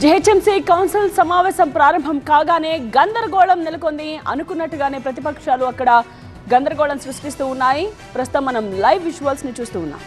GHMC council సమావేశం ప్రారంభం కాగానే గందరగోళం నెలకొంది. అనుకున్నట్టుగానే ప్రతిపక్షాలు అక్కడ గందరగోళం సృష్టిస్తూ ఉన్నాయి. ప్రస్తుతం మనం లైవ్ విజువల్స్ ని చూస్తూ ఉన్నాం.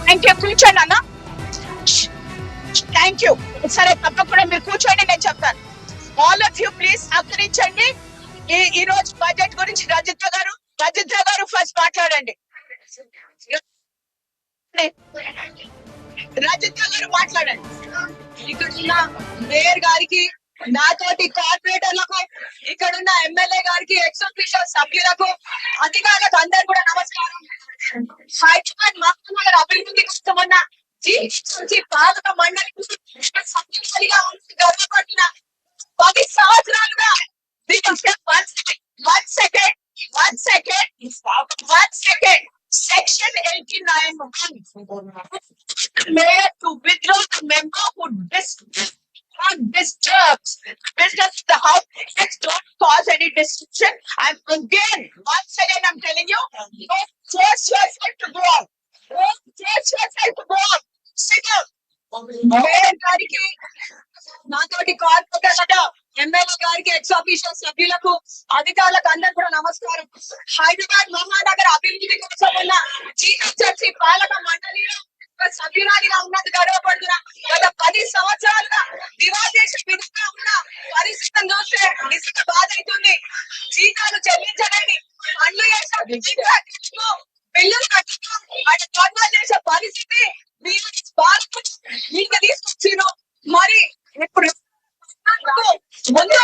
Thank you. కూర్చోండి అన్న. Thank you. సరే, తప్పకుండా మీరు కూర్చోండి, నేను చెప్తాను. ఆల్ ఆఫ్ యూ ప్లీజ్ సహకరించండి. ఈ రోజు బడ్జెట్ గురించి రజిత గారు ఫస్ట్ మాట్లాడండి. రజిత గారు మాట్లాడండి. ఇక్కడున్న మేయర్ గారికి, నాతోటి కార్పొరేటర్లకు, ఇక్కడున్న ఎమ్మెల్యే గారికి, ఎక్స్-ఆఫీషియల్ సభ్యులకు, అధికారులకు అందరు కూడా నమస్కారం. హైదరాబాద్ మహానగర అభివృద్ధి కోసమన్న పాలక మండలి సభ్యులుగా గర్వపడిన 10 సంవత్సరాలుగా Section 89 Mayor to withdraw the member who disturbs business of the house. Let's don't cause any disruption. Once again I'm telling you, force yourself to go on. Sit down. Mayor గారికి, నాతోటి కార్పొరేటర్, ఎమ్మెల్యే గారికి, X-official సభ్యులకు, అధికారులకు అందరూ కూడా నమస్కారం. హైదరాబాద్ మహానగర అభివృద్ధి కోసం ఉన్న జీహెచ్ఎంసీ పాలక మండలిలో సభ్యురాలిగా ఉన్నది గర్వపడుతున్నా. గత 10 సంవత్సరాలుగా దివాదేశ విధంగా ఉన్న పరిస్థితిని చూస్తే నిజంగా బాధ అవుతుంది. జీతాలు చెల్లించలేని, పనులు చేసే బిల్లులు కట్టుతూ వాటి కొనుగోలు చేసే పరిస్థితి మీకు తీసుకొచ్చిన. మరి ఇప్పుడు ముందు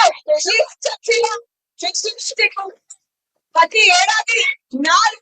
ప్రతి ఏడాది 4